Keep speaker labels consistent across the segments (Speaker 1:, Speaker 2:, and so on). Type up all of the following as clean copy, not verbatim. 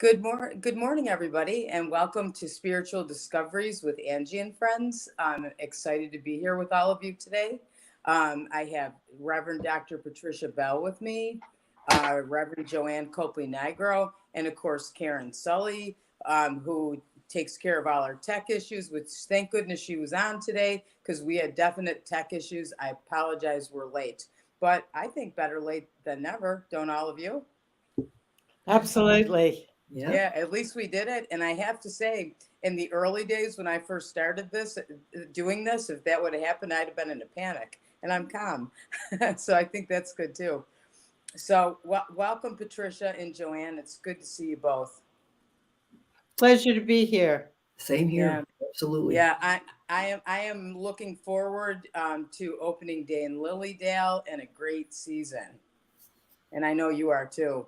Speaker 1: Good morning, everybody, and welcome to Spiritual Discoveries with Angie and friends. I'm excited to be here with all of you today. I have Reverend Dr. Patricia Bell with me, Reverend Joanne Copley-Nigro, and of course Karen Sully, who takes care of all our tech issues. Which thank goodness she was on today because we had definite tech issues. I apologize, we're late, but I think better late than never. Don't all of you?
Speaker 2: Absolutely.
Speaker 1: Yeah, at least we did it. And I have to say, in the early days when I first started doing this, if that would have happened, I'd have been in a panic. And I'm calm. So I think that's good too. So welcome, Patricia and Joanne. It's good to see you both.
Speaker 2: Pleasure to be here.
Speaker 3: Same here.
Speaker 1: Yeah.
Speaker 3: Absolutely.
Speaker 1: Yeah, I am looking forward to opening day in Lilydale and a great season. And I know you are too.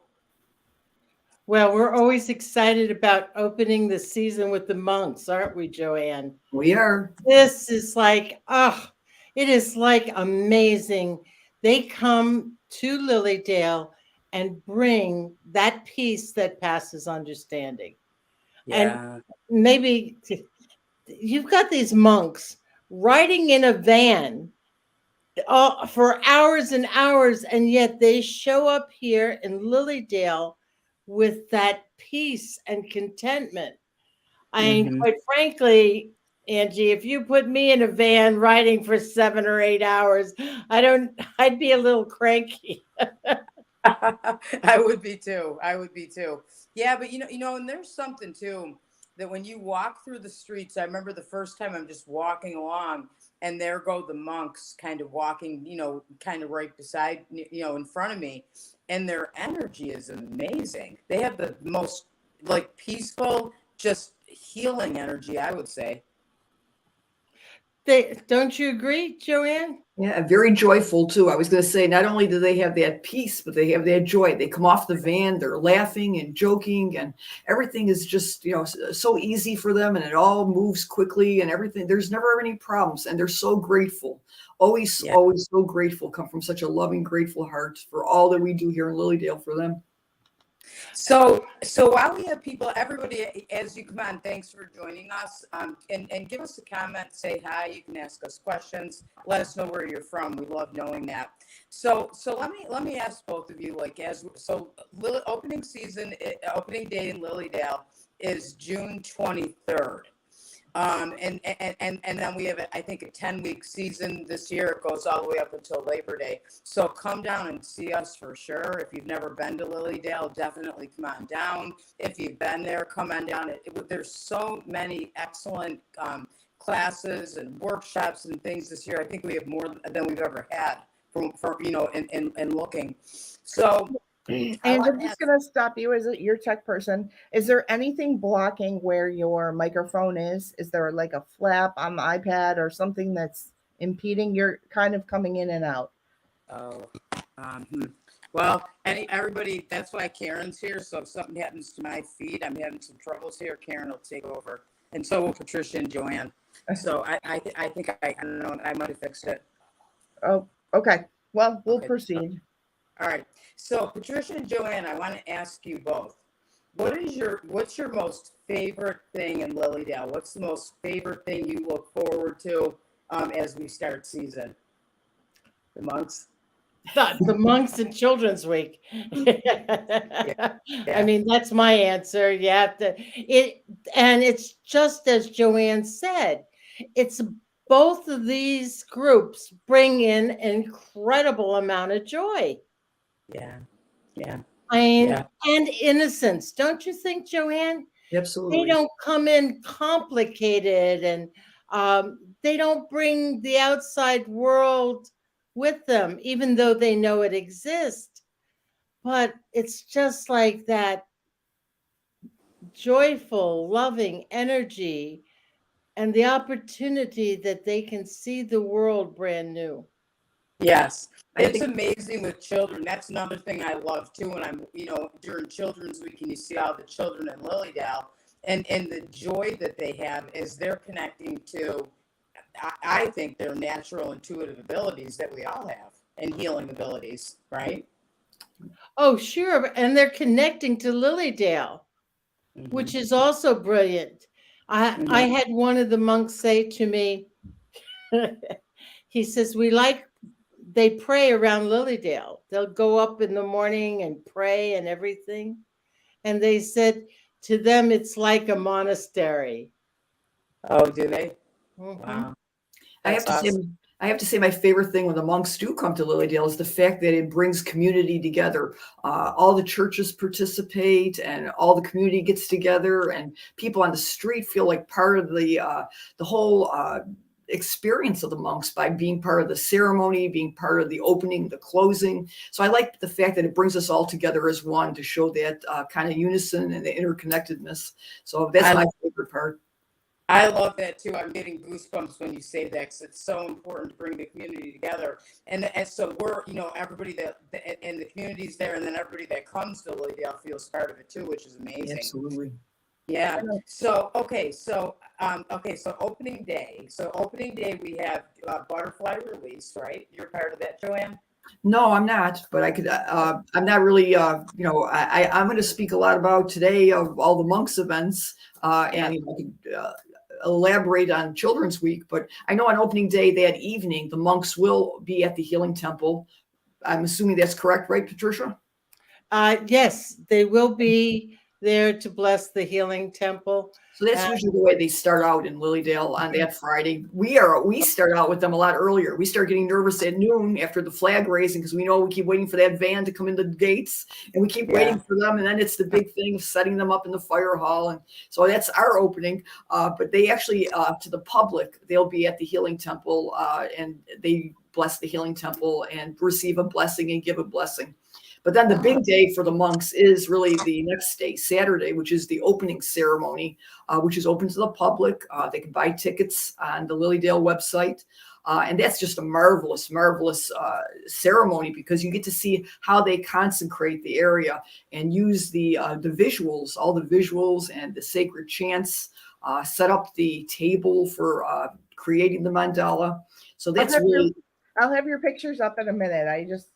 Speaker 2: Well, we're always excited about opening the season with the monks, aren't we, Joanne?
Speaker 3: We are.
Speaker 2: This is like, it is like amazing. They come to Lilydale and bring that peace that passes understanding.
Speaker 1: Yeah.
Speaker 2: And maybe you've got these monks riding in a van for hours and hours, and yet they show up here in Lilydale with that peace and contentment. I mean, quite frankly, Angie, if you put me in a van riding for 7 or 8 hours, I'd be a little cranky.
Speaker 1: I would be too. Yeah, but and there's something too that when you walk through the streets, I remember the first time I'm just walking along and there go the monks kind of walking, kind of right beside, in front of me. And their energy is amazing. They have the most like peaceful, just healing energy, I would say.
Speaker 2: Don't you agree, Joanne?
Speaker 3: Yeah, very joyful too. I was going to say, not only do they have that peace, but they have that joy. They come off the van, they're laughing and joking, and everything is just, so easy for them, and it all moves quickly and everything. There's never any problems, and they're so grateful. Always so grateful. Come from such a loving, grateful heart for all that we do here in Lilydale for them.
Speaker 1: So while we have people, everybody, as you come on, thanks for joining us. And give us a comment, say hi. You can ask us questions. Let us know where you're from. We love knowing that. So let me ask both of you, opening day in Lilydale is June 23rd. And then we have, I think, a 10-week season this year. It goes all the way up until Labor Day. So come down and see us for sure. If you've never been to Lilydale, definitely come on down. If you've been there, come on down. There's so many excellent classes and workshops and things this year. I think we have more than we've ever had in looking. So.
Speaker 4: And I'm just going to stop you as your tech person. Is there anything blocking where your microphone is? Is there like a flap on the iPad or something that's impeding? You're kind of coming in and out.
Speaker 1: Oh, well, everybody, that's why Karen's here. So if something happens to my feed, I'm having some troubles here, Karen will take over. And so will Patricia and Joanne. So I think I don't know, I might have fixed it.
Speaker 4: Oh, okay. Well, we'll proceed.
Speaker 1: All right. So Patricia and Joanne, I want to ask you both, what's your most favorite thing in Lilydale? What's the most favorite thing you look forward to as we start season? The monks?
Speaker 2: The monks and Children's Week. Yeah. I mean, that's my answer. And it's just as Joanne said, it's both of these groups bring in an incredible amount of joy.
Speaker 1: Yeah.
Speaker 2: And innocence. Don't you think, Joanne?
Speaker 3: Absolutely.
Speaker 2: They don't come in complicated, and they don't bring the outside world with them, even though they know it exists. But it's just like that joyful, loving energy and the opportunity that they can see the world brand new.
Speaker 1: Yes. It's amazing with children. That's another thing I love too. When I'm, during Children's Week and you see all the children in Lilydale and the joy that they have is they're connecting to, I think, their natural intuitive abilities that we all have and healing abilities, right?
Speaker 2: Oh, sure. And they're connecting to Lilydale. which is also brilliant. I had one of the monks say to me, he says, they pray around Lilydale. They'll go up in the morning and pray and everything. And they said to them, it's like a monastery.
Speaker 1: Oh, do they?
Speaker 2: Mhm.
Speaker 1: Wow.
Speaker 3: I have
Speaker 1: That's
Speaker 3: to say,
Speaker 1: awesome.
Speaker 3: I have to say, my favorite thing when the monks do come to Lilydale is the fact that it brings community together. All the churches participate, and all the community gets together, and people on the street feel like part of the whole experience of the monks by being part of the ceremony, being part of the opening, the closing. So I like the fact that it brings us all together as one to show that kind of unison and the interconnectedness. So that's my favorite part.
Speaker 1: I love that too. I'm getting goosebumps when you say that, because it's so important to bring the community together. And so we're, everybody and the community's there, and then everybody that comes to Lilydale feels part of it too, which is amazing.
Speaker 3: Absolutely.
Speaker 1: Yeah. So so opening day. So opening day, we have butterfly release, right? You're part of that, Joanne?
Speaker 3: No, I'm not, but I could, I'm not really, I'm going to speak a lot about today of all the monks events, and I could elaborate on Children's Week, but I know on opening day that evening, the monks will be at the Healing Temple. I'm assuming that's correct, right, Patricia?
Speaker 2: Yes, they will be there to bless the Healing Temple.
Speaker 3: So that's usually the way they start out in Lilydale on that Friday. We start out with them a lot earlier. We start getting nervous at noon after the flag raising, because we know we keep waiting for that van to come in the gates, and we keep waiting for them. And then it's the big thing of setting them up in the fire hall. And so that's our opening. But they actually, to the public, they'll be at the Healing Temple, and they bless the Healing Temple and receive a blessing and give a blessing. But then the big day for the monks is really the next day, Saturday, which is the opening ceremony, which is open to the public. They can buy tickets on the Lilydale website. And that's just a marvelous, marvelous ceremony, because you get to see how they consecrate the area and use the visuals, all the visuals and the sacred chants, set up the table for creating the mandala. So that's really...
Speaker 4: I'll have your pictures up in a minute.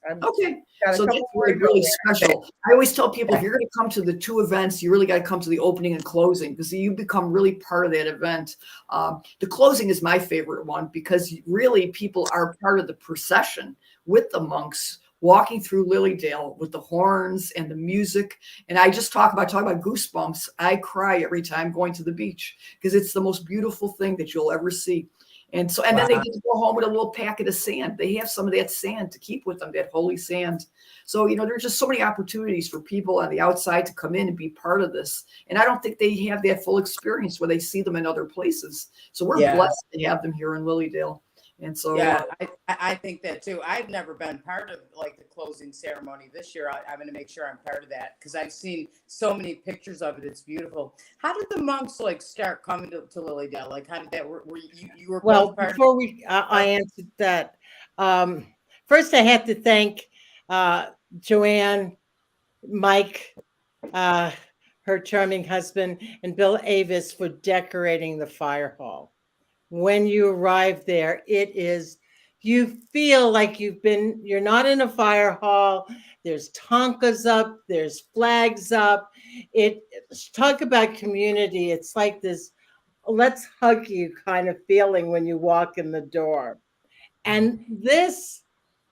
Speaker 3: Okay. So that's really special. I always tell people, if you're going to come to the two events, you really got to come to the opening and closing, because you become really part of that event. The closing is my favorite one, because really people are part of the procession with the monks walking through Lilydale with the horns and the music. And I just talk about goosebumps. I cry every time going to the beach, because it's the most beautiful thing that you'll ever see. And then they get to go home with a little packet of sand. They have some of that sand to keep with them, that holy sand. So, there's just so many opportunities for people on the outside to come in and be part of this. And I don't think they have that full experience where they see them in other places. So we're blessed to have them here in Lilydale. And so,
Speaker 1: I think that too. I've never been part of the closing ceremony this year. I'm going to make sure I'm part of that, because I've seen so many pictures of it. It's beautiful. How did the monks start coming to Lilydale? How did that work? Were you were
Speaker 2: Well,
Speaker 1: both part
Speaker 2: before I answered that, first I have to thank Joanne, Mike, her charming husband, and Bill Avis for decorating the fire hall. When you arrive there, you feel like you're not in a fire hall. There's tonkas up, there's flags up. Talk about community. It's like this let's hug you kind of feeling when you walk in the door. And this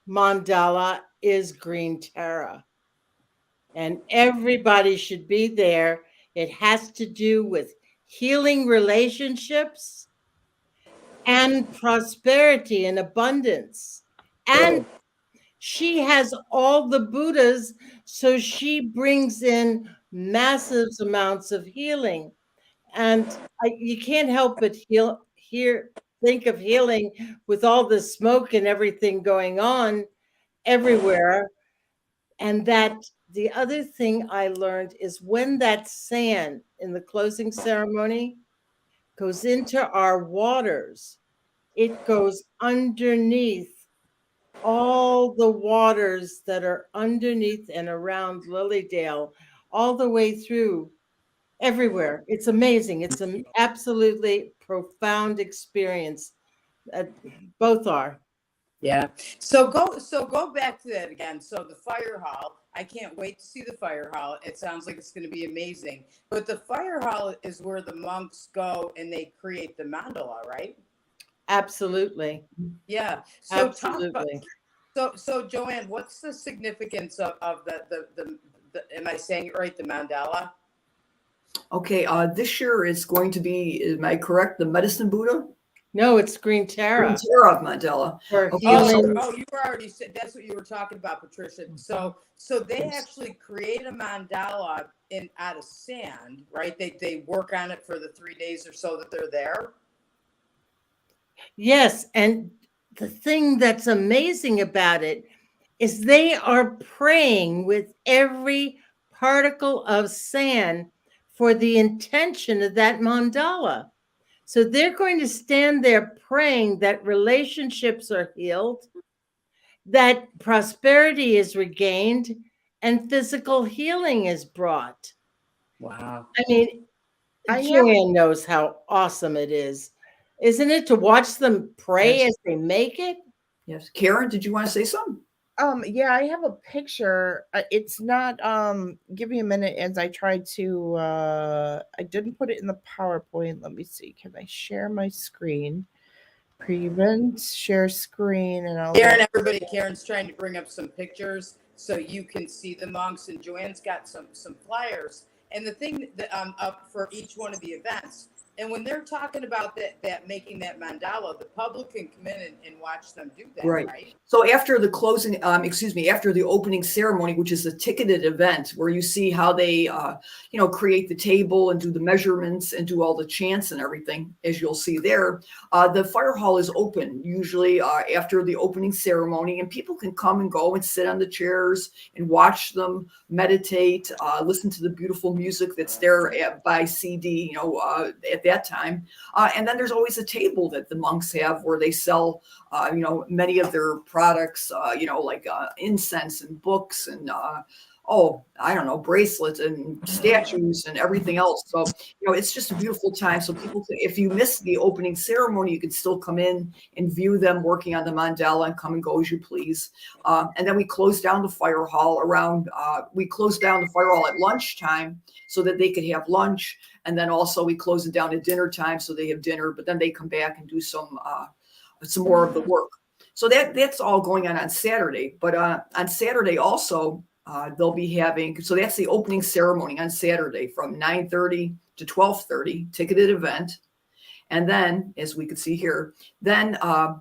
Speaker 2: mandala is Green Terra. And everybody should be there. It has to do with healing relationships and prosperity and abundance. And she has all the Buddhas, so she brings in massive amounts of healing. And you can't help but think of healing with all the smoke and everything going on everywhere. And that the other thing I learned is when that sand in the closing ceremony goes into our waters, it goes underneath all the waters that are underneath and around Lilydale, all the way through everywhere. It's amazing. It's an absolutely profound experience. Both are.
Speaker 1: Yeah. So go back to that again. So the fire hall, I can't wait to see the fire hall. It sounds like it's going to be amazing. But the fire hall is where the monks go and they create the mandala, right?
Speaker 2: Absolutely.
Speaker 1: Yeah. So talk about,
Speaker 2: Absolutely.
Speaker 1: so Joanne, what's the significance of the am I saying it right? The mandala?
Speaker 3: Okay, this year is going to be, am I correct, the medicine Buddha?
Speaker 2: No, it's Green
Speaker 3: Green
Speaker 2: Tara
Speaker 3: Tara of Mandela.
Speaker 2: for
Speaker 3: Okay,
Speaker 1: Oh,
Speaker 3: so
Speaker 2: healing.
Speaker 1: you were already said that's what you were talking about, Patricia. So they actually create a mandala in out of sand, right? They work on it for the 3 days or so that they're there.
Speaker 2: Yes, and the thing that's amazing about it is they are praying with every particle of sand for the intention of that mandala. So they're going to stand there praying that relationships are healed, that prosperity is regained, and physical healing is brought.
Speaker 1: Wow.
Speaker 2: I mean,
Speaker 4: I have
Speaker 2: Joanne knows how awesome it is, isn't it, to watch them pray
Speaker 3: yes,
Speaker 2: as they make it?
Speaker 3: yes. Karen, did you want to say something?
Speaker 4: yeah, I have a picture. It's not give me a minute as I try to I didn't put it in the PowerPoint. Let me see. Can I share my screen? Prevent, share screen, and I'll
Speaker 1: Karen,
Speaker 4: go.
Speaker 1: everybody, Karen's trying to bring up some pictures so you can see the monks, and Joanne's got some flyers. And the thing that up for each one of the events, and when they're talking about that making that mandala, the public can come in and watch them do that,
Speaker 3: Right.
Speaker 1: right?
Speaker 3: So after the closing, after the opening ceremony, which is a ticketed event where you see how they, create the table and do the measurements and do all the chants and everything, as you'll see there, the fire hall is open usually after the opening ceremony, and people can come and go and sit on the chairs and watch them meditate, listen to the beautiful music that's there by CD, at that time. And then there's always a table that the monks have where they sell many of their products, like incense and books and, I don't know, bracelets and statues and everything else. So, it's just a beautiful time. So if you miss the opening ceremony, you can still come in and view them working on the mandala and come and go as you please. And then we close down the fire hall at lunchtime so that they could have lunch. And then also we close it down at dinner time so they have dinner, but then they come back and do some more of the work. So that's all going on Saturday. But on Saturday also, they'll be having, so that's the opening ceremony on Saturday from 9:30 to 12:30, ticketed event. And then, as we can see here, then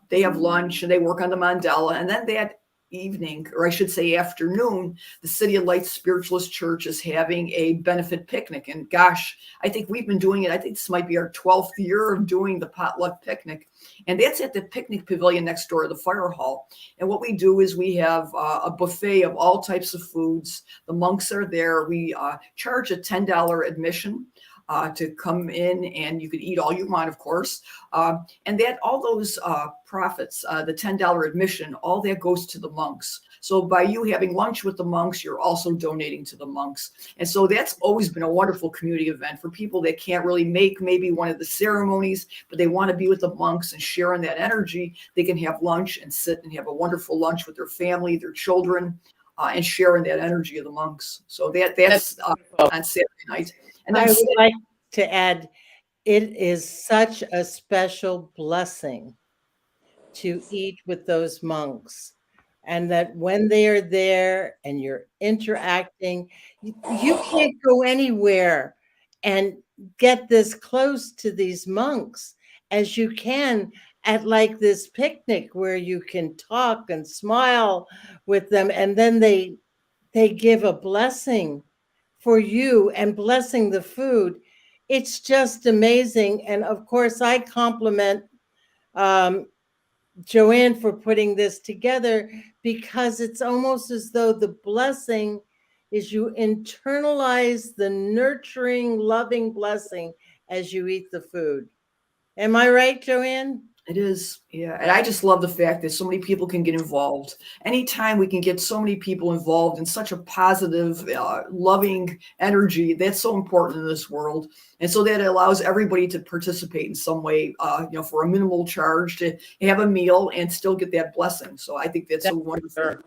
Speaker 3: they have lunch and they work on the mandala. And then that evening, or I should say afternoon, the City of Light Spiritualist Church is having a benefit picnic. And gosh, I think we've been doing it. I think this might be our 12th year of doing the potluck picnic. And that's at the picnic pavilion next door to the fire hall. And what we do is we have a buffet of all types of foods. The monks are there. We charge a $10 admission to come in, and you could eat all you want, of course. And that all those profits, the $10 admission, all that goes to the monks. So by you having lunch with the monks, you're also donating to the monks. And so that's always been a wonderful community event for people that can't really make maybe one of the ceremonies, but they want to be with the monks and share in that energy. They can have lunch and sit and have a wonderful lunch with their family, their children, and share in that energy of the monks. So that's on Saturday night. And then
Speaker 2: I would like to add, it is such a special blessing to eat with those monks. And that when they are there and you're interacting, you can't go anywhere and get this close to these monks as you can at like this picnic where you can talk and smile with them. And then they give a blessing for you and blessing the food. It's just amazing. And of course, I compliment Joanne for putting this together because it's almost as though the blessing is you internalize the nurturing, loving blessing as you eat the food. Am I right, Joanne?
Speaker 3: It is, yeah. And I just love the fact that so many people can get involved. Anytime we can get so many people involved in such a positive, loving energy, that's so important in this world. And so that allows everybody to participate in some way, for a minimal charge to have a meal and still get that blessing. So I think that's so wonderful.
Speaker 1: Sure.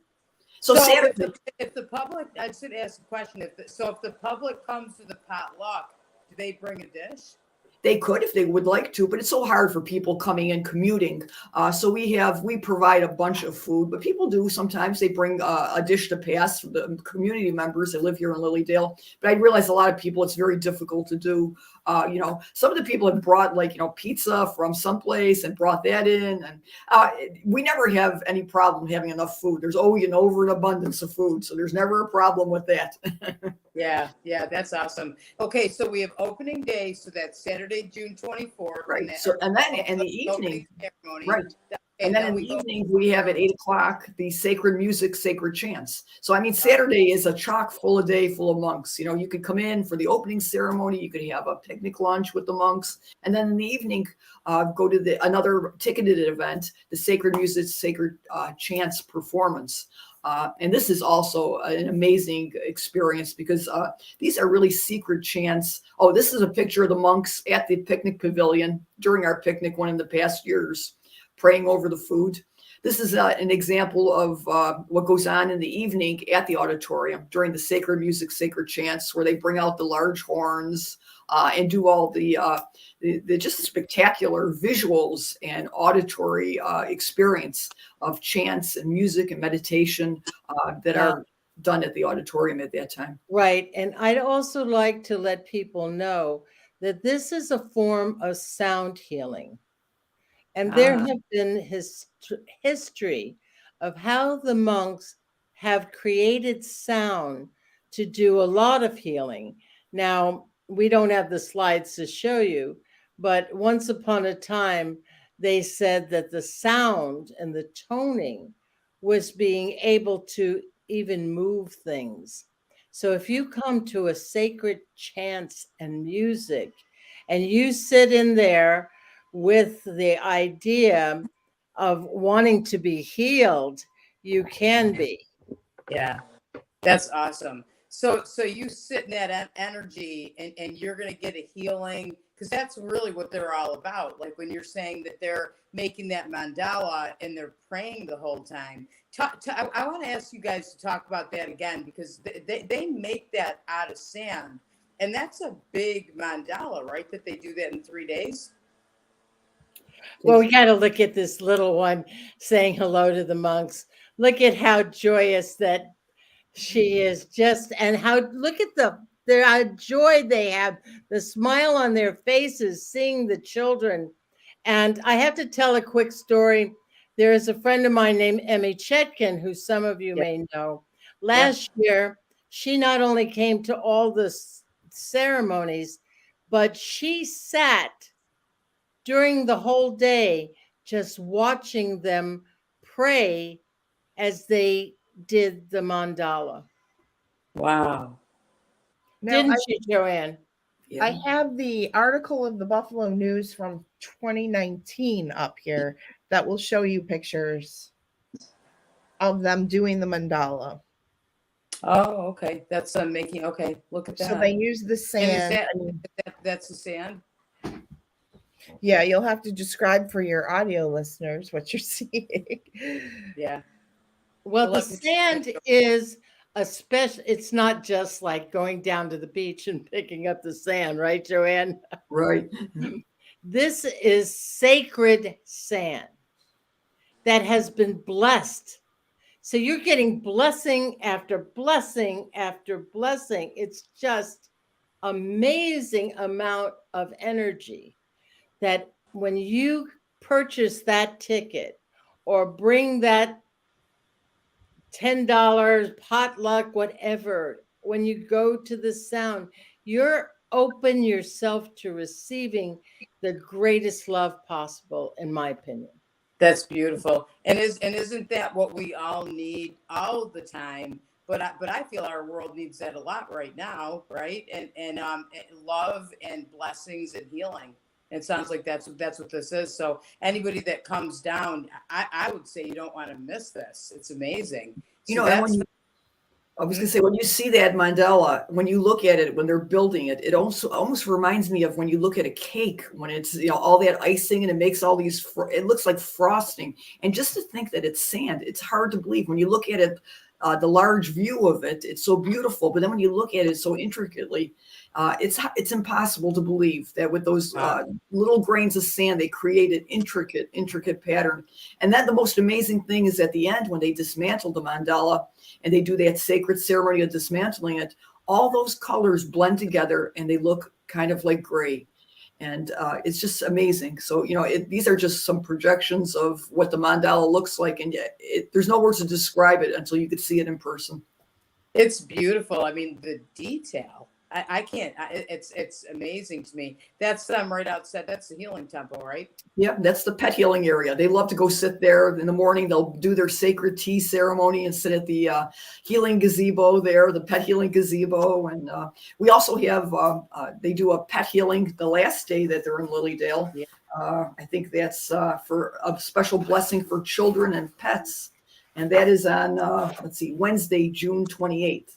Speaker 3: So
Speaker 1: So
Speaker 3: Saturday,
Speaker 1: if the public, I should ask a question. If the public comes to the potluck, do they bring a dish?
Speaker 3: they could if they would like to, but it's so hard for people coming and commuting. So we provide a bunch of food, but people do sometimes they bring a dish to pass for the community members that live here in Lilydale. But I realize a lot of people it's very difficult to do. Some of the people have brought pizza from someplace and brought that in, and we never have any problem having enough food. There's always an over and abundance of food, so there's never a problem with that.
Speaker 1: Yeah, that's awesome. Okay, so we have opening day, so that's Saturday, June 24th.
Speaker 3: Right. And then in the evening,
Speaker 1: ceremony.
Speaker 3: right. And then in the evening, we have at 8:00 the sacred music, sacred chants. So, I mean, Saturday is a chock full of day full of monks. You could come in for the opening ceremony. You could have a picnic lunch with the monks. And then in the evening, go to another ticketed event, the sacred music, sacred chants performance. And this is also an amazing experience because these are really secret chants. Oh, this is a picture of the monks at the picnic pavilion during our picnic one in the past years, praying over the food. This is an example of what goes on in the evening at the auditorium during the sacred music, sacred chants, where they bring out the large horns and do all the just spectacular visuals and auditory experience of chants and music and meditation that are done at the auditorium at that time.
Speaker 2: Right. And I'd also like to let people know that this is a form of sound healing. And there have been history of how the monks have created sound to do a lot of healing. Now, we don't have the slides to show you, but once upon a time, they said that the sound and the toning was being able to even move things. So if you come to a sacred chants and music and you sit in there with the idea of wanting to be healed, you can be.
Speaker 1: Yeah, that's awesome. So you sit in that energy and you're going to get a healing, because that's really what they're all about. Like when you're saying that they're making that mandala and they're praying the whole time. I want to ask you guys to talk about that again, because they make that out of sand. And that's a big mandala, right? That they do that in 3 days.
Speaker 2: Well, we got to look at this little one saying hello to the monks. Look at how joyous that she is, just, and how, look at their joy they have, the smile on their faces, seeing the children. And I have to tell a quick story. There is a friend of mine named Emmy Chetkin, who some of you may know. Last year, she not only came to all the ceremonies, but she sat during the whole day just watching them pray as they did the mandala.
Speaker 1: Wow.
Speaker 2: Didn't you, Joanne?
Speaker 4: Yeah. I have the article of the Buffalo News from 2019 up here that will show you pictures of them doing the mandala.
Speaker 1: Oh, okay. That's making, okay. Look at that.
Speaker 4: So they use the sand.
Speaker 1: That's the sand?
Speaker 4: Yeah, you'll have to describe for your audio listeners what you're seeing.
Speaker 1: Yeah.
Speaker 2: Well, the sand is a special, it's not just like going down to the beach and picking up the sand, right, Joanne?
Speaker 3: Right.
Speaker 2: This is sacred sand that has been blessed. So you're getting blessing after blessing after blessing. It's just amazing amount of energy that when you purchase that ticket or bring that $10 potluck, whatever, when you go to the sound, you're open yourself to receiving the greatest love possible, in my opinion.
Speaker 1: That's beautiful. And isn't that what we all need all the time? But I feel our world needs that a lot right now, right? And love and blessings and healing. It sounds like that's what this is. So anybody that comes down, I would say you don't want to miss this. It's amazing.
Speaker 3: You
Speaker 1: So
Speaker 3: know, and when
Speaker 1: that's
Speaker 3: you, I was going to say, when you see that mandala, when you look at it, when they're building it, it also almost reminds me of when you look at a cake, when it's, you know, all that icing and it makes all these, it looks like frosting. And just to think that it's sand, it's hard to believe. When you look at it, the large view of it, it's so beautiful. But then when you look at it so intricately, it's impossible to believe that with those little grains of sand, they create an intricate pattern. And then the most amazing thing is at the end, when they dismantle the mandala and they do that sacred ceremony of dismantling it, all those colors blend together and they look kind of like gray. And it's just amazing. So, you know, these are just some projections of what the mandala looks like. And there's no words to describe it until you could see it in person.
Speaker 1: It's beautiful. I mean, the detail. I can't. It's amazing to me. That's right outside. That's the healing temple, right?
Speaker 3: Yeah, that's the pet healing area. They love to go sit there in the morning. They'll do their sacred tea ceremony and sit at the healing gazebo there, the pet healing gazebo. And we also have, they do a pet healing the last day that they're in Lilydale.
Speaker 1: Yeah.
Speaker 3: I think that's for a special blessing for children and pets. And that is on, let's see, Wednesday, June 28th.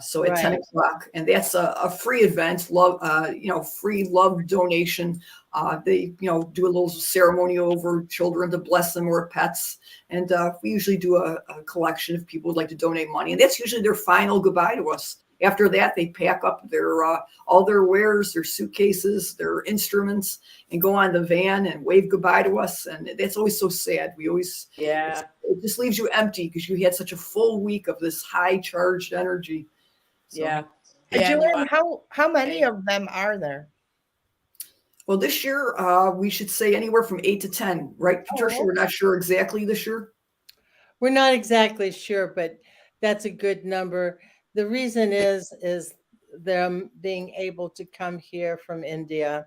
Speaker 3: So at 10 o'clock, and that's a free event, free love donation. They, do a little ceremony over children to bless them or pets. And we usually do a collection if people would like to donate money. And that's usually their final goodbye to us. After that, they pack up their all their wares, their suitcases, their instruments, and go on the van and wave goodbye to us. And that's always so sad. We always, it just leaves you empty because you had such a full week of this high charged energy. So,
Speaker 1: Yeah.
Speaker 4: And
Speaker 1: Yeah,
Speaker 4: Joanne, how many of them are there?
Speaker 3: Well, this year we should say anywhere from 8 to 10, right, Patricia? We're not sure exactly this year.
Speaker 2: We're not exactly sure, but that's a good number. The reason is them being able to come here from India,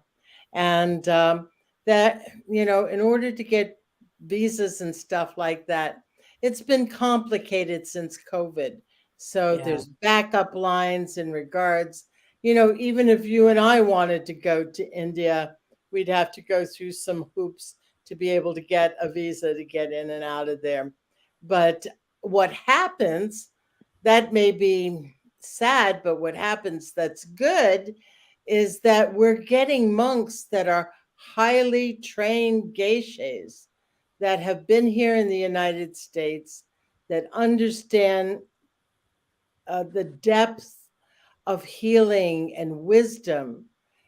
Speaker 2: and that, in order to get visas and stuff like that, it's been complicated since COVID. So there's backup lines in regards, even if you and I wanted to go to India, we'd have to go through some hoops to be able to get a visa to get in and out of there. But what happens, that may be sad, but what happens that's good is that we're getting monks that are highly trained geishas that have been here in the United States, that understand the depth of healing and wisdom.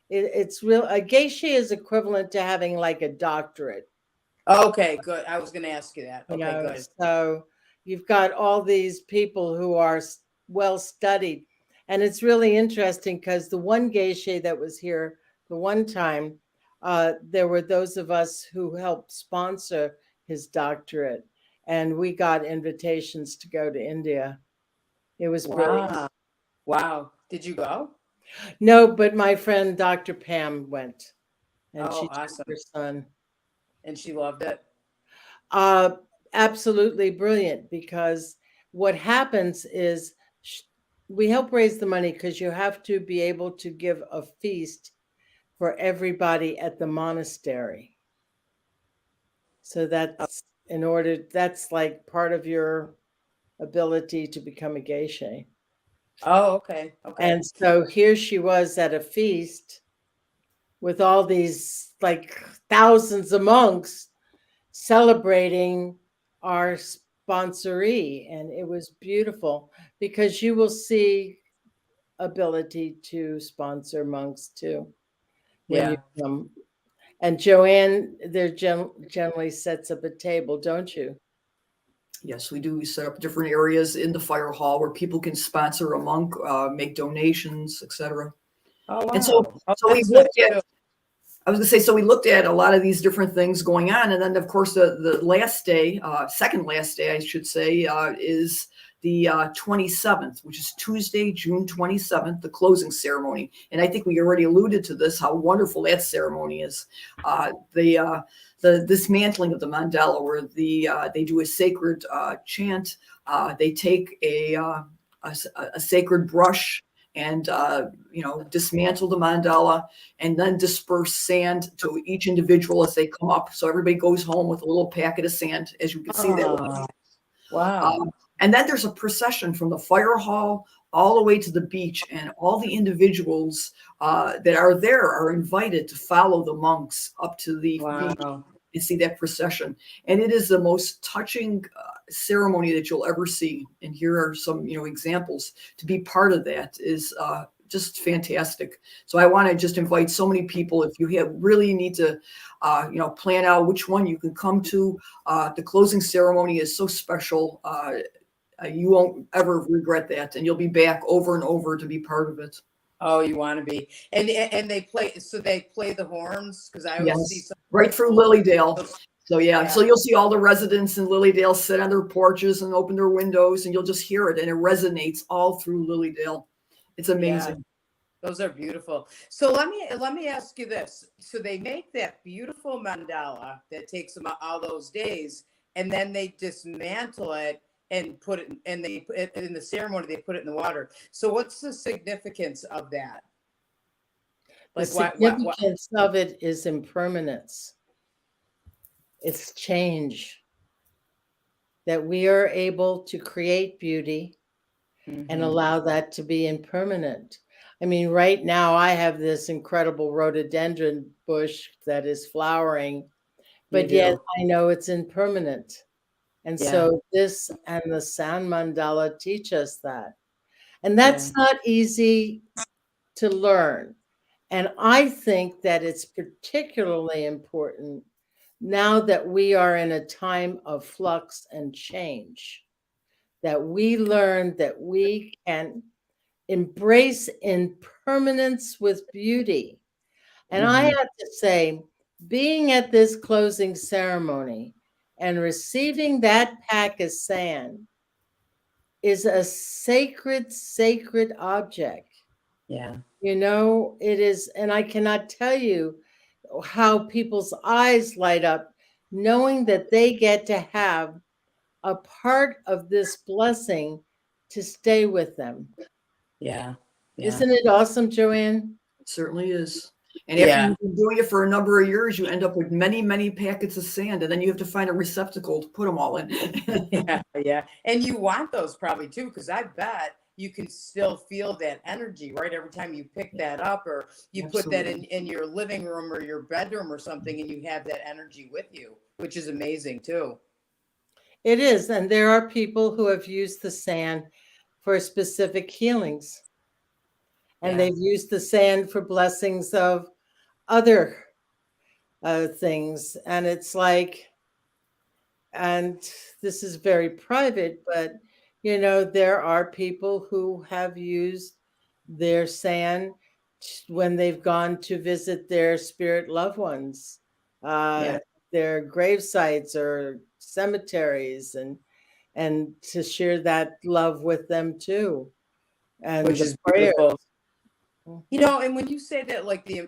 Speaker 2: It's real. A geisha is equivalent to having like a doctorate.
Speaker 1: Okay, good. I was going to ask you that. Okay, good.
Speaker 2: So you've got all these people who are well studied. And it's really interesting because the one geisha that was here the one time, there were those of us who helped sponsor his doctorate. And we got invitations to go to India. It was brilliant.
Speaker 1: Wow. Did you go?
Speaker 2: No, but my friend Dr. Pam went. And she
Speaker 1: awesome.
Speaker 2: took her son.
Speaker 1: And she loved it?
Speaker 2: Absolutely brilliant, because what happens is we help raise the money because you have to be able to give a feast for everybody at the monastery. So that's that's like part of your ability to become a geisha.
Speaker 1: Oh, okay.
Speaker 2: And so here she was at a feast with all these like thousands of monks celebrating our sponsoree, and it was beautiful because you will see ability to sponsor monks too when you come. And Joanne, there generally sets up a table, don't you?
Speaker 3: Yes, we do. We set up different areas in the fire hall where people can sponsor a monk, make donations, etc.
Speaker 1: Oh, wow.
Speaker 3: And so we looked at, I was going to say, so we looked at a lot of these different things going on. And then, of course, the last day, second last day, I should say, is the 27th, which is Tuesday, June 27th, the closing ceremony. And I think we already alluded to this, how wonderful that ceremony is. The dismantling of the mandala, where they do a sacred chant. They take a sacred brush and dismantle the mandala and then disperse sand to each individual as they come up. So everybody goes home with a little packet of sand, as you can see that.
Speaker 1: Oh, wow.
Speaker 3: And then there's a procession from the fire hall all the way to the beach, and all the individuals that are there are invited to follow the monks up to the beach
Speaker 1: Wow.
Speaker 3: and see that procession. And it is the most touching ceremony that you'll ever see. And here are some, examples. To be part of that is just fantastic. So I want to just invite so many people. If you really need to, plan out which one you can come to. The closing ceremony is so special. You won't ever regret that, and you'll be back over and over to be part of it.
Speaker 1: Oh, you want to be. And they play the horns, because I always see
Speaker 3: Yes,
Speaker 1: some
Speaker 3: right through Lilydale. So
Speaker 1: Yeah.
Speaker 3: so you'll see all the residents in Lilydale sit on their porches and open their windows, and you'll just hear it, and it resonates all through Lilydale. It's amazing.
Speaker 1: Those are beautiful. So let me ask you this. So they make that beautiful mandala that takes them all those days, and then they dismantle it and put it, and they put it in the ceremony, they put it in the water. So what's the significance of that?
Speaker 2: The
Speaker 1: Like
Speaker 2: significance of it is impermanence. It's change. That we are able to create beauty and allow that to be impermanent. I mean, right now I have this incredible rhododendron bush that is flowering, but yet I know it's impermanent. And so this and the sound mandala teach us that. And that's not easy to learn. And I think that it's particularly important now that we are in a time of flux and change, that we learn that we can embrace impermanence with beauty. And I have to say, being at this closing ceremony and receiving that pack of sand is a sacred, sacred object.
Speaker 1: Yeah.
Speaker 2: It is, and I cannot tell you how people's eyes light up knowing that they get to have a part of this blessing to stay with them.
Speaker 1: Yeah.
Speaker 2: Isn't it awesome, Joanne?
Speaker 3: It certainly is. And after you've been doing it for a number of years, you end up with many, many packets of sand, and then you have to find a receptacle to put them all in.
Speaker 1: Yeah. And you want those probably too, because I bet you can still feel that energy, right? Every time you pick that up, or you put that in your living room or your bedroom or something, and you have that energy with you, which is amazing too.
Speaker 2: It is. And there are people who have used the sand for specific healings. And they've used the sand for blessings of other things. And it's like, and this is very private, but there are people who have used their sand when they've gone to visit their spirit loved ones, their grave sites or cemeteries, and to share that love with them too. And
Speaker 1: Which is beautiful. And when you say that, like the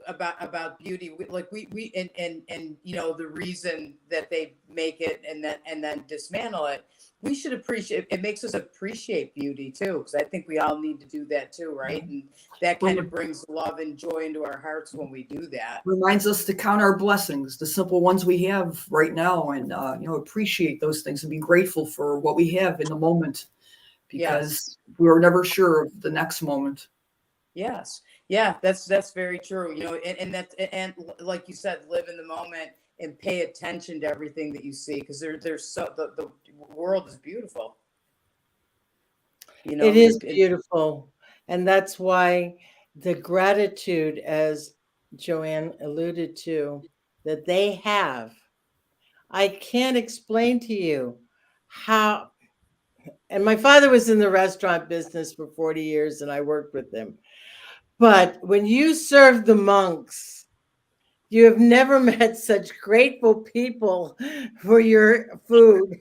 Speaker 1: about beauty, like we and the reason that they make it and then dismantle it, we should appreciate. It makes us appreciate beauty too, because I think we all need to do that too, right? And that kind of brings love and joy into our hearts when we do that.
Speaker 3: Reminds us to count our blessings, the simple ones we have right now, and appreciate those things and be grateful for what we have in the moment, because we're never sure of the next moment.
Speaker 1: Yes. Yeah, that's very true. And like you said, live in the moment and pay attention to everything that you see, because there's the world is beautiful.
Speaker 2: It is beautiful. And that's why the gratitude, as Joanne alluded to, that they have, I can't explain to you how. And my father was in the restaurant business for 40 years and I worked with him. But when you serve the monks, you have never met such grateful people for your food.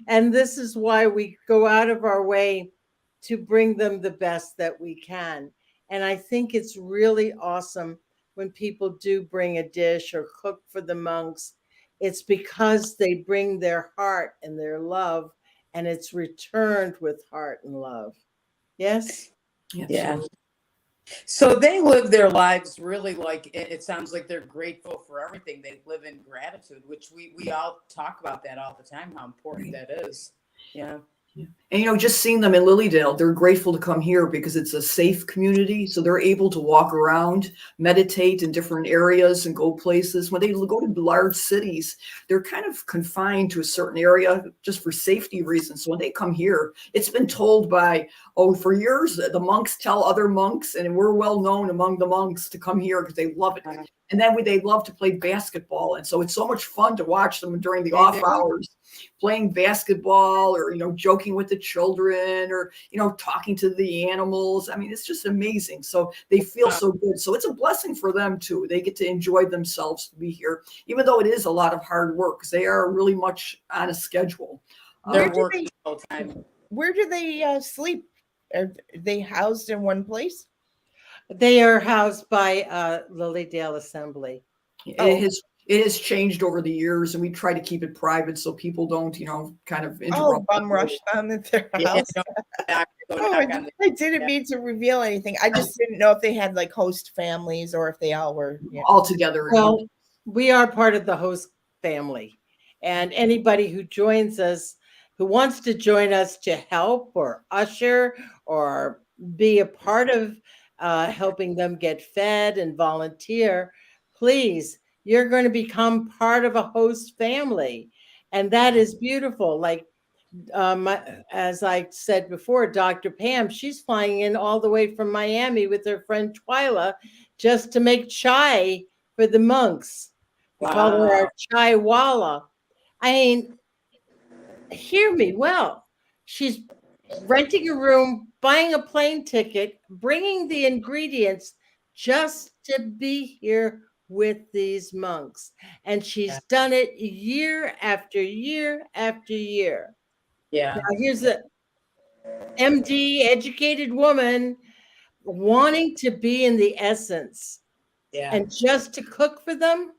Speaker 2: And this is why we go out of our way to bring them the best that we can. And I think it's really awesome when people do bring a dish or cook for the monks. It's because they bring their heart and their love, and it's returned with heart and love. Yes?
Speaker 1: Yeah. So they live their lives really like it sounds like they're grateful for everything. They live in gratitude, which we all talk about that all the time, how important that is. Yeah.
Speaker 3: Yeah. And just seeing them in Lilydale, they're grateful to come here because it's a safe community. So they're able to walk around, meditate in different areas and go places. When they go to large cities, they're kind of confined to a certain area just for safety reasons. So when they come here, it's been told for years, the monks tell other monks, and we're well known among the monks to come here because they love it. And then they love to play basketball. And so it's so much fun to watch them during the off hours playing basketball or, joking with the children or, talking to the animals. I mean, it's just amazing. So they feel so good. So it's a blessing for them too. They get to enjoy themselves to be here, even though it is a lot of hard work because they are really much on a schedule.
Speaker 1: They're working all the time.
Speaker 4: Where do they sleep? Are they housed in one place?
Speaker 2: They are housed by Lilydale Assembly.
Speaker 3: It has changed over the years, and we try to keep it private so people don't, kind of interrupt.
Speaker 4: Bum rush them at their house. I didn't mean to reveal anything. I just didn't know if they had like host families or if they all were
Speaker 3: all together.
Speaker 2: Well, we are part of the host family, and anybody who joins us, who wants to join us to help or usher or be a part of helping them get fed and volunteer, please, you're going to become part of a host family. And that is beautiful. Like, as I said before, Dr. Pam, she's flying in all the way from Miami with her friend Twyla just to make chai for the monks. We call her our chai walla. I mean, hear me well. She's renting a room, buying a plane ticket, bringing the ingredients just to be here with these monks. And she's done it year after year after year.
Speaker 1: Yeah.
Speaker 2: Now here's a MD educated woman wanting to be in the essence.
Speaker 1: Yeah.
Speaker 2: And just to cook for them.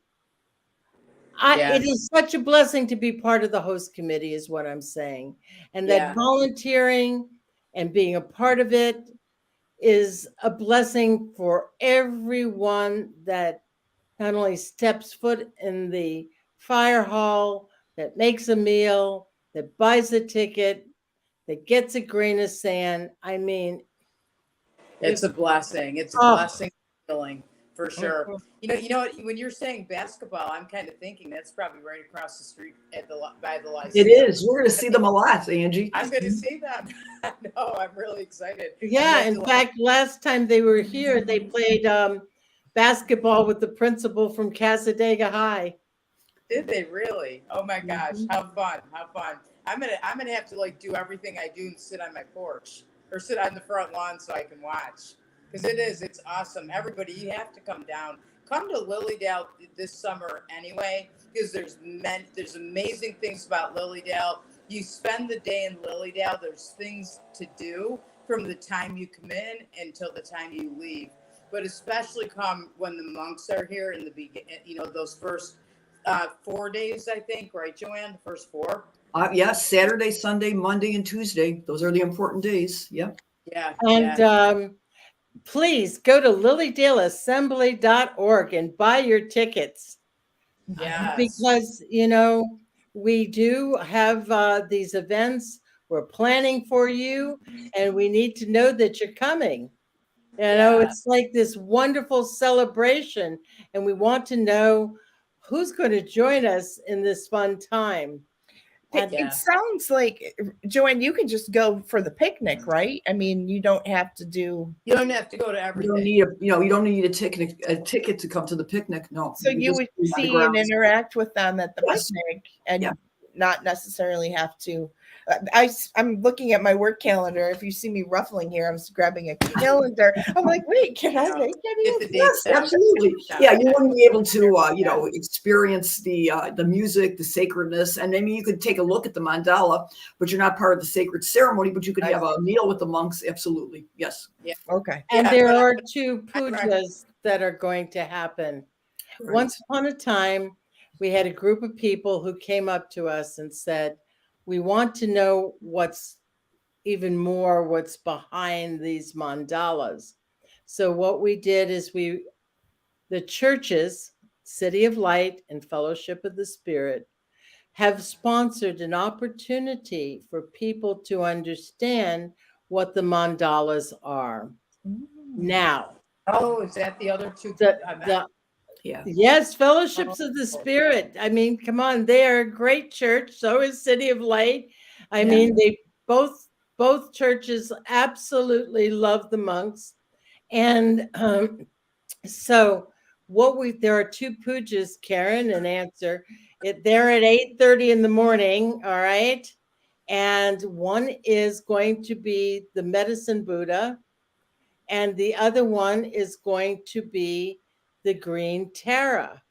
Speaker 2: It is such a blessing to be part of the host committee is what I'm saying. And that volunteering and being a part of it is a blessing for everyone that not only steps foot in the fire hall, that makes a meal, that buys a ticket, that gets a grain of sand. I mean,
Speaker 1: it's a blessing. It's a blessing feeling for sure.
Speaker 2: Mm-hmm.
Speaker 1: You know what? When you're saying basketball, I'm kind of thinking that's probably right across the street by the Lyceum.
Speaker 3: It is. We're going to see them a lot, Angie.
Speaker 1: I'm going to see them. No, I'm really excited.
Speaker 2: Yeah, in fact, last time they were here, they played basketball with the principal from Casadega High.
Speaker 1: Did they really? Oh my gosh, how fun! How fun! I'm gonna have to like do everything I do and sit on my porch or sit on the front lawn so I can watch because it's awesome. Everybody, you have to come down. Come to Lilydale this summer anyway because there's amazing things about Lilydale. You spend the day in Lilydale. There's things to do from the time you come in until the time you leave. But especially come when the monks are here in the beginning. Those first 4 days, I think, right, Joanne? The first 4.
Speaker 3: Yes, Saturday, Sunday, Monday, and Tuesday. Those are the important days. Yep.
Speaker 1: Yeah.
Speaker 2: And please go to lilydaleassembly.org and buy your tickets.
Speaker 1: Yeah.
Speaker 2: Because, we do have these events. We're planning for you, and we need to know that you're coming. It's like this wonderful celebration, and we want to know who's going to join us in this fun time.
Speaker 4: It sounds like, Joanne, you can just go for the picnic, right? I mean, you don't have to go to everything.
Speaker 3: You don't need a ticket to come to the picnic. No.
Speaker 4: So you would see and interact with them at the picnic and not necessarily have to. I'm looking at my work calendar. If you see me ruffling here, I'm just grabbing a calendar. I'm like, wait, can I make any?
Speaker 3: Yes, absolutely. Yeah, you wouldn't be able to, experience the music, the sacredness, and maybe you could take a look at the mandala, but you're not part of the sacred ceremony. But you could have a meal with the monks. Absolutely, yes.
Speaker 1: Yeah.
Speaker 4: Okay.
Speaker 2: And there are 2 pujas that are going to happen. Right. Once upon a time, we had a group of people who came up to us and said, we want to know what's even more what's behind these mandalas. So what we did is the churches, City of Light and Fellowship of the Spirit, have sponsored an opportunity for people to understand what the mandalas are. Now,
Speaker 1: Oh, is that the other two?
Speaker 2: the
Speaker 3: Yeah.
Speaker 2: yes, Fellowships of the Spirit. I mean, come on, they are a great church. So is City of Light. I
Speaker 1: Yeah.
Speaker 2: mean, they both churches absolutely love the monks, and so there are two pujas, Karen and Answer. They're at 8:30 in the morning. All right, and one is going to be the Medicine Buddha, and the other one is going to be the Green Tara.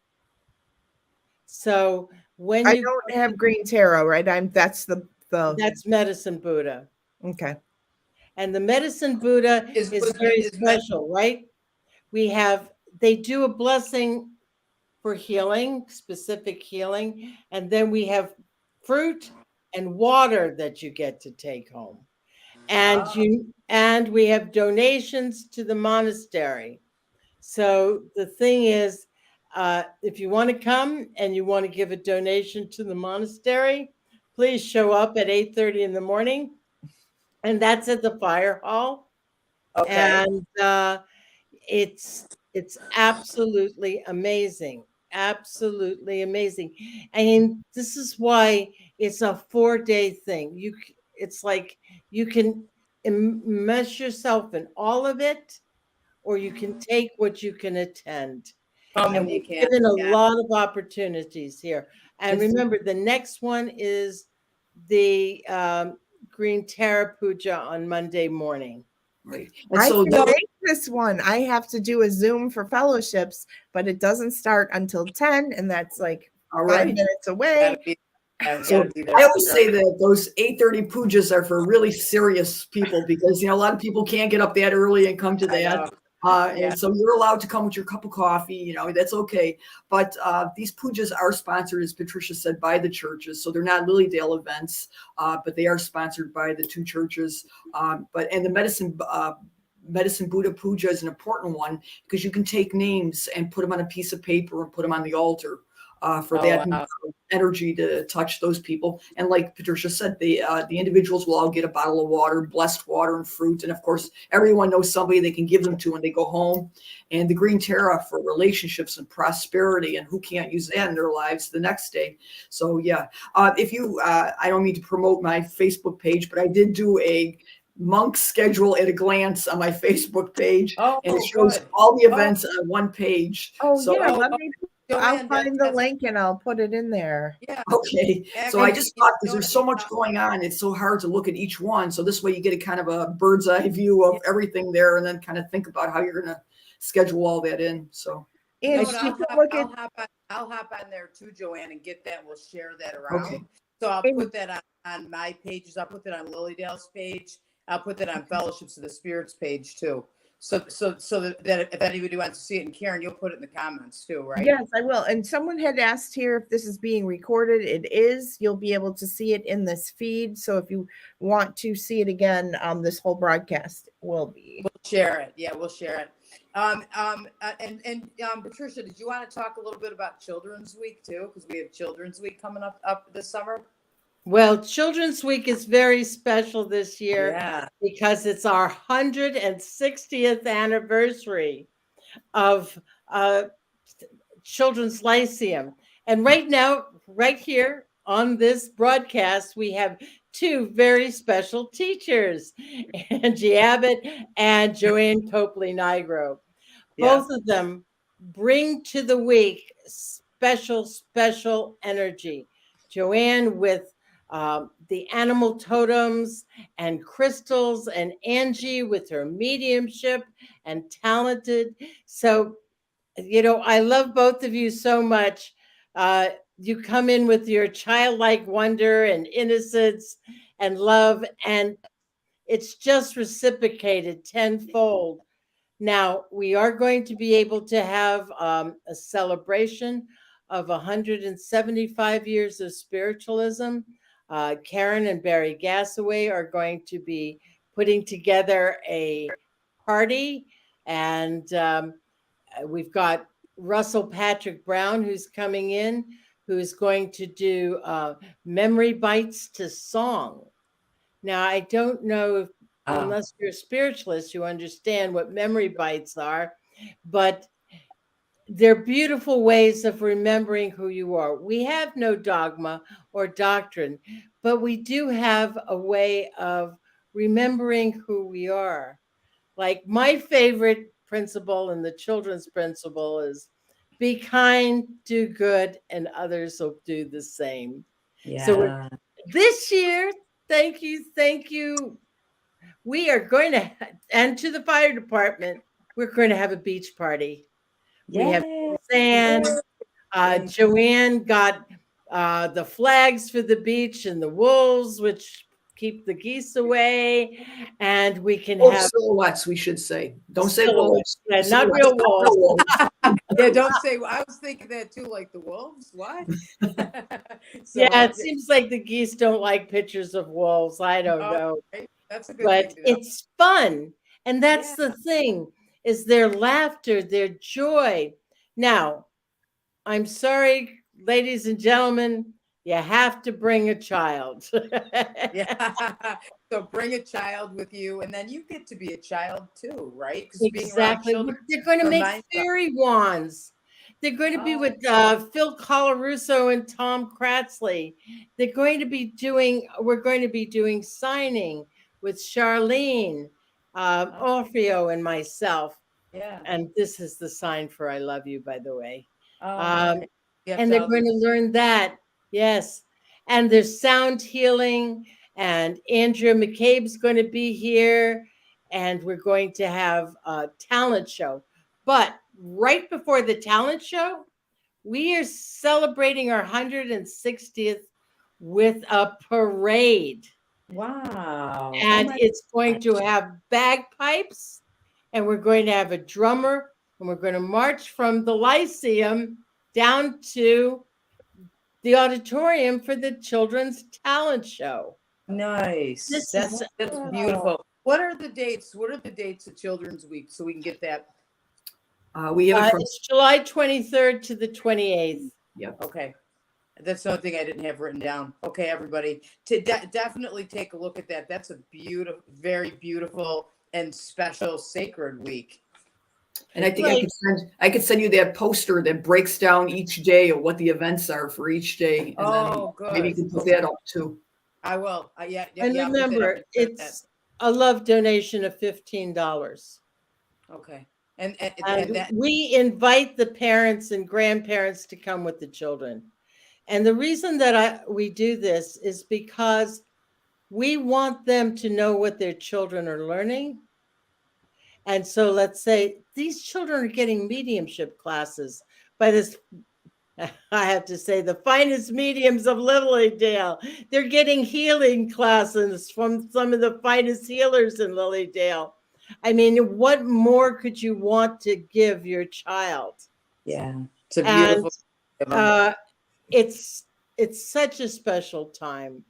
Speaker 2: So when
Speaker 4: I don't have green tarot, right? That's
Speaker 2: that's Medicine Buddha.
Speaker 4: Okay.
Speaker 2: And the Medicine Buddha is very special, right? They do a blessing for healing, specific healing, and then we have fruit and water that you get to take home. And we have donations to the monastery. So the thing is, if you want to come and you want to give a donation to the monastery, please show up at 8:30 in the morning, and that's at the fire hall.
Speaker 1: Okay.
Speaker 2: And it's absolutely amazing, absolutely amazing. And this is why it's a 4-day thing. It's like you can immerse yourself in all of it, or you can take what you can attend. And we've given a lot of opportunities here. And remember, the next one is the Green Tara Puja on Monday morning.
Speaker 3: Right.
Speaker 4: I can make this one. I have to do a Zoom for fellowships, but it doesn't start until 10, and that's like 5 minutes away.
Speaker 3: So I always say that those 8:30 pujas are for really serious people, because a lot of people can't get up that early and come to that. And so you're allowed to come with your cup of coffee, that's okay. But these pujas are sponsored, as Patricia said, by the churches. So they're not Lilydale events, but they are sponsored by the two churches. And the Medicine Buddha Puja is an important one, because you can take names and put them on a piece of paper and put them on the altar. For that energy to touch those people. And like Patricia said, the individuals will all get a bottle of water, blessed water and fruit. And of course, everyone knows somebody they can give them to when they go home. And the Green Tara for relationships and prosperity, and who can't use that in their lives the next day. So yeah, if you, I don't mean to promote my Facebook page, but I did do a monk schedule at a glance on my Facebook page, and it shows all the events on one page.
Speaker 4: I'll find the link and I'll put it in there.
Speaker 1: Yeah.
Speaker 3: Okay. So I just thought, because there's so much going on, it's so hard to look at each one. So this way you get a kind of a bird's eye view of everything there, and then kind of think about how you're going to schedule all that in. So
Speaker 1: I'll hop on there too, Joanne, and get that. We'll share that around. Okay. So I'll put that on my pages. I'll put that on Lilydale's page. I'll put that on Fellowships of the Spirits page too. So that if anybody wants to see it, and Karen, you'll put it in the comments too, right?
Speaker 4: Yes, I will. And someone had asked here if this is being recorded. It is. You'll be able to see it in this feed. So if you want to see it again, this whole broadcast will be.
Speaker 1: We'll share it. Yeah, we'll share it. And Patricia, did you want to talk a little bit about Children's Week too? Because we have Children's Week coming up this summer.
Speaker 2: Well, Children's Week is very special this year because it's our 160th anniversary of Children's Lyceum. And right now, right here on this broadcast, we have two very special teachers, Angie Abbott and Joanne Copley-Nigro. Both of them bring to the week special energy. Joanne with the animal totems and crystals, and Angie with her mediumship and talented. So, I love both of you so much. You come in with your childlike wonder and innocence and love, and it's just reciprocated tenfold. Now, we are going to be able to have a celebration of 175 years of spiritualism Karen and Barry Gassaway are going to be putting together a party, and we've got Russell Patrick Brown, who's coming in, who's going to do memory bites to song. Now, I don't know if, unless you're a spiritualist, you understand what memory bites are, but they're beautiful ways of remembering who you are. We have no dogma or doctrine, but we do have a way of remembering who we are. Like my favorite principle and the children's principle is be kind, do good, and others will do the same.
Speaker 1: Yeah.
Speaker 2: So this year, thank you. We are going to, and to the fire department, we're going to have a beach party. We have sand. Joanne got the flags for the beach and the wolves, which keep the geese away. And we can
Speaker 3: Wolf
Speaker 2: have
Speaker 3: silhouettes, we should say. Don't say
Speaker 2: silhouettes.
Speaker 3: wolves.
Speaker 2: Yeah, not real wolves.
Speaker 1: Yeah, don't say. I was thinking that too, like the wolves. What? So,
Speaker 2: Yeah, it seems like the geese don't like pictures of wolves. I don't know.
Speaker 1: okay. That's a good
Speaker 2: But
Speaker 1: thing to know.
Speaker 2: it's fun. And that's
Speaker 1: Yeah.
Speaker 2: the thing, is their laughter, their joy. Now, I'm sorry, ladies and gentlemen, you have to bring a child.
Speaker 1: Yeah. So bring a child with you, and then you get to be a child too, right? 'Cause being around
Speaker 2: Exactly.
Speaker 1: children
Speaker 2: They're going to make
Speaker 1: reminds us-
Speaker 2: fairy wands. They're going to be with Phil Colarusso and Tom Kratzley. We're going to be doing signing with Charlene, Orfeo, and myself.
Speaker 1: Yeah.
Speaker 2: And this is the sign for I love you, by the way.
Speaker 1: Okay.
Speaker 2: And they're going to learn that. Yes. And there's sound healing. And Andrea McCabe's going to be here. And we're going to have a talent show. But right before the talent show, we are celebrating our 160th with a parade.
Speaker 1: Wow.
Speaker 2: And it's going to have bagpipes. And we're going to have a drummer. And we're going to march from the Lyceum down to the auditorium for the children's talent show.
Speaker 1: Nice. That's beautiful. What are the dates? What are the dates of Children's Week so we can get that?
Speaker 3: We have it from
Speaker 2: It's July 23rd to the 28th.
Speaker 1: Okay. That's something I didn't have written down. Okay, everybody, to definitely take a look at that. That's a beautiful, very beautiful and special sacred week.
Speaker 3: And I think I could send you that poster that breaks down each day of what the events are for each day. And then
Speaker 1: Good.
Speaker 3: maybe you can put that up too.
Speaker 1: I will. Yeah.
Speaker 2: And
Speaker 1: yeah,
Speaker 2: remember, it's a love donation of $15.
Speaker 1: Okay. And
Speaker 2: And we invite the parents and grandparents to come with the children. And the reason that we do this is because we want them to know what their children are learning. And so let's say these children are getting mediumship classes by this, I have to say, the finest mediums of Lilydale. They're getting healing classes from some of the finest healers in Lilydale. I mean, what more could you want to give your child?
Speaker 1: Yeah, it's a beautiful.
Speaker 2: And, it's such a special time.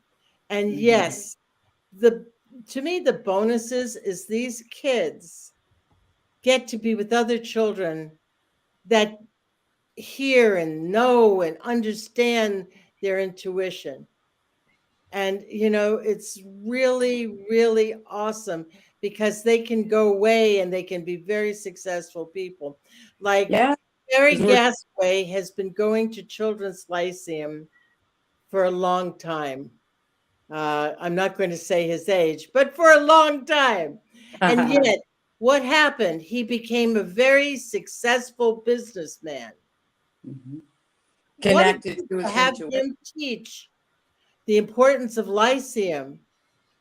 Speaker 2: And yes, to me, the bonuses is these kids get to be with other children that hear and know and understand their intuition. And, you know, it's really, really awesome because they can go away and they can be very successful people. Like Barry Gassaway has been going to Children's Lyceum for a long time. I'm not going to say his age, but for a long time. And yet, what happened? He became a very successful businessman.
Speaker 1: Connected to his
Speaker 2: have him teach the importance of Lyceum,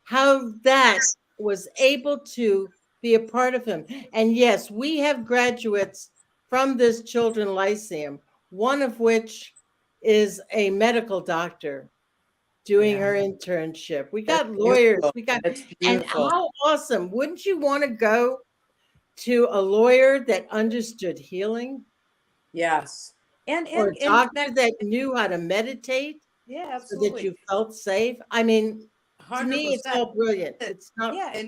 Speaker 2: how that was able to be a part of him. And yes, we have graduates from this Children's Lyceum, one of which is a medical doctor doing her internship. We got lawyers. And how awesome. Wouldn't you want to go to a lawyer that understood healing?
Speaker 1: Yes.
Speaker 2: Or a doctor that knew how to meditate?
Speaker 1: Yeah,
Speaker 2: so that
Speaker 1: absolutely.
Speaker 2: you felt safe. I mean, to me, it's
Speaker 1: 100%.
Speaker 2: all brilliant. It's not.
Speaker 1: Yeah,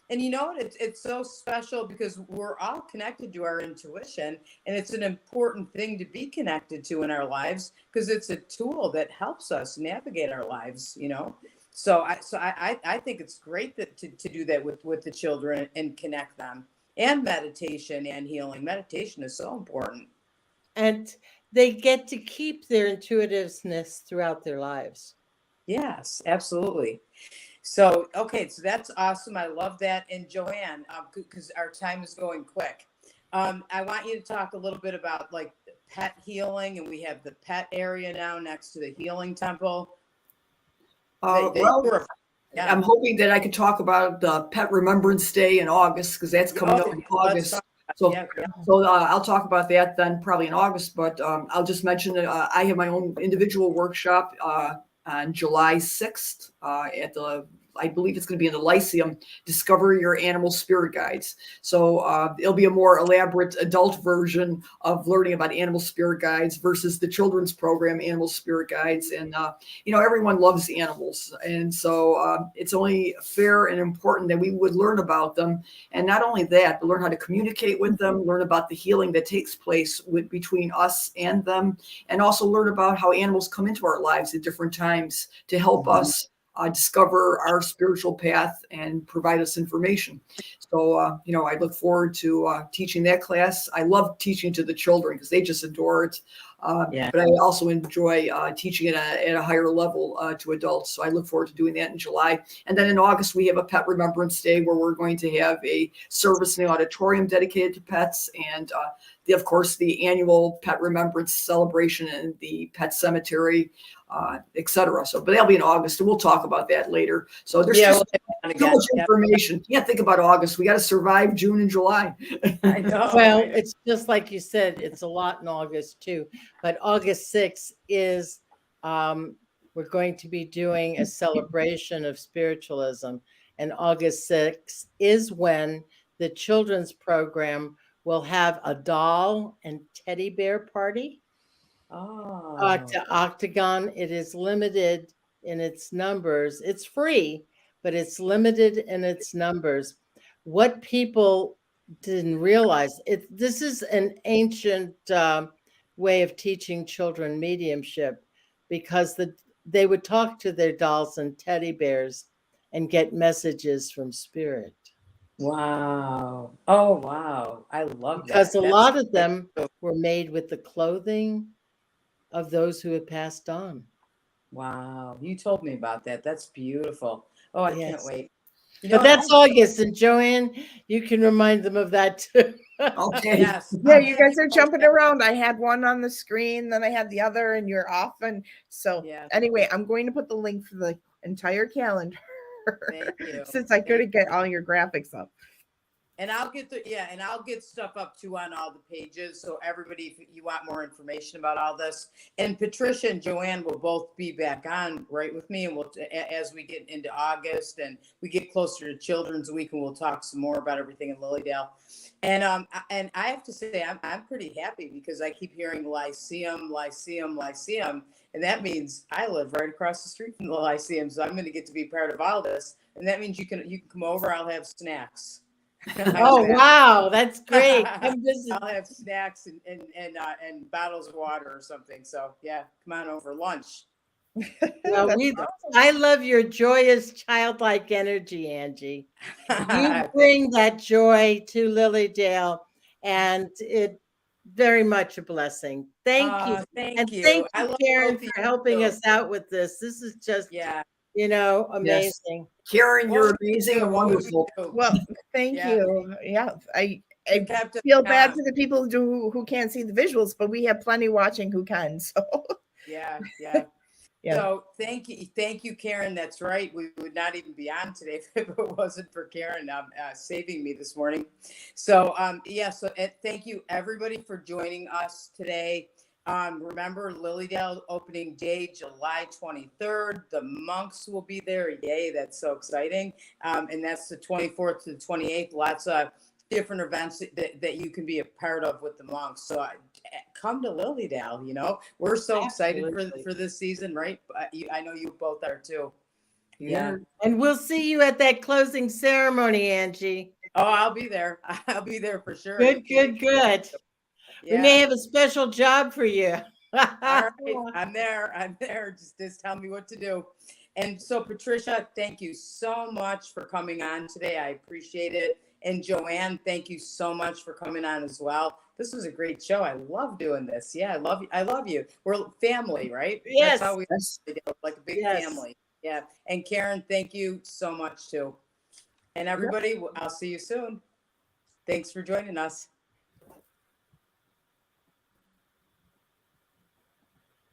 Speaker 1: and you know what? It's so special because we're all connected to our intuition, and it's an important thing to be connected to in our lives because it's a tool that helps us navigate our lives. You know, so I think it's great that to do that with the children and connect them, and meditation and healing. Meditation is so important.
Speaker 2: And they get to keep their intuitiveness throughout their lives.
Speaker 1: Yes, absolutely. So, okay, so that's awesome. I love that. And Joanne, because our time is going quick, I want you to talk a little bit about like pet healing, and we have the pet area now next to the healing temple.
Speaker 3: Well,
Speaker 1: Yeah.
Speaker 3: I'm hoping that I could talk about the Pet Remembrance Day in August because that's coming up in
Speaker 1: Let's
Speaker 3: August.
Speaker 1: talk
Speaker 3: So,
Speaker 1: yeah, yeah.
Speaker 3: I'll talk about that then probably in August. But I'll just mention that I have my own individual workshop on July 6th at the, I believe it's going to be in the Lyceum, Discover Your Animal Spirit Guides. So it'll be a more elaborate adult version of learning about animal spirit guides versus the children's program, Animal Spirit Guides. And, everyone loves animals. And so it's only fair and important that we would learn about them. And not only that, but learn how to communicate with them, learn about the healing that takes place between us and them, and also learn about how animals come into our lives at different times to help us discover our spiritual path and provide us information. So, I look forward to teaching that class. I love teaching to the children because they just adore it.
Speaker 1: Yeah.
Speaker 3: But I also enjoy teaching it at a higher level to adults. So I look forward to doing that in July. And then in August, we have a Pet Remembrance Day where we're going to have a service in the auditorium dedicated to pets. And of course, the annual Pet Remembrance celebration in the pet cemetery, etc. So, but that'll be in August, and we'll talk about that later. So there's just so much information. You can't think about August. We got to survive June and July.
Speaker 1: I know.
Speaker 2: Well, it's just like you said, it's a lot in August too. But August 6th is, we're going to be doing a celebration of spiritualism. And August 6th is when the children's program will have a doll and teddy bear party. To Octagon. It is limited in its numbers. It's free, but it's limited in its numbers. What people didn't realize, this is an ancient way of teaching children mediumship, because they would talk to their dolls and teddy bears and get messages from spirit.
Speaker 1: Wow. Oh, wow. I love
Speaker 2: Because
Speaker 1: that.
Speaker 2: a lot of them were made with the clothing of those who had passed on.
Speaker 1: Wow. You told me about that. That's beautiful. Oh, I can't wait.
Speaker 2: But that's August, and Joanne, you can remind them of that too.
Speaker 3: Okay.
Speaker 1: Yes.
Speaker 4: Yeah, you guys are jumping around. I had one on the screen, then I had the other, and you're off. And so, anyway, I'm going to put the link for the entire calendar
Speaker 1: Thank you.
Speaker 4: since I couldn't get all your graphics up.
Speaker 1: And I'll get stuff up too on all the pages. So everybody, if you want more information about all this, and Patricia and Joanne will both be back on right with me. And we'll, as we get into August and we get closer to Children's Week, and we'll talk some more about everything in Lilydale. And I have to say, I'm pretty happy because I keep hearing Lyceum, Lyceum, Lyceum. And that means I live right across the street from the Lyceum. So I'm going to get to be part of all this. And that means you can come over. I'll have snacks.
Speaker 2: Oh, wow, that's great.
Speaker 1: I'll have snacks and bottles of water or something. So yeah, come on over, lunch.
Speaker 2: Well, I love your joyous, childlike energy, Angie. You bring that joy to Lilydale, and it very much a blessing. Thank you.
Speaker 1: Thank you.
Speaker 2: Thank you, Karen, for helping us out with this. This is just amazing.
Speaker 3: Karen, you're amazing and wonderful.
Speaker 4: Well, thank you. Yeah, I feel bad for the people who can't see the visuals, but we have plenty watching who can. So
Speaker 1: yeah.
Speaker 4: Yeah.
Speaker 1: So thank you, Karen. That's right. We would not even be on today if it wasn't for Karen saving me this morning. So so thank you everybody for joining us today. Remember Lilydale opening day, July 23rd. The monks will be there. Yay, that's so exciting. And that's the 24th to the 28th. Lots of different events that you can be a part of with the monks. So come to Lilydale. You know, we're so excited
Speaker 2: Absolutely.
Speaker 1: for this season, right? I know you both are too. Yeah.
Speaker 2: And we'll see you at that closing ceremony, Angie.
Speaker 1: Oh, I'll be there. I'll be there for sure.
Speaker 2: Good, good, good. We may
Speaker 1: Yeah.
Speaker 2: have a special job for you.
Speaker 1: All right. I'm there. I'm there. Just tell me what to do. And so, Patricia, thank you so much for coming on today. I appreciate it. And Joanne, thank you so much for coming on as well. This was a great show. I love doing this. Yeah, I love you. I love you. We're family, right?
Speaker 2: Yes.
Speaker 1: That's how we
Speaker 3: Yes.
Speaker 1: do, like a big
Speaker 2: Yes.
Speaker 1: family. Yeah. And Karen, thank you so much too. And everybody, I'll see you soon. Thanks for joining us.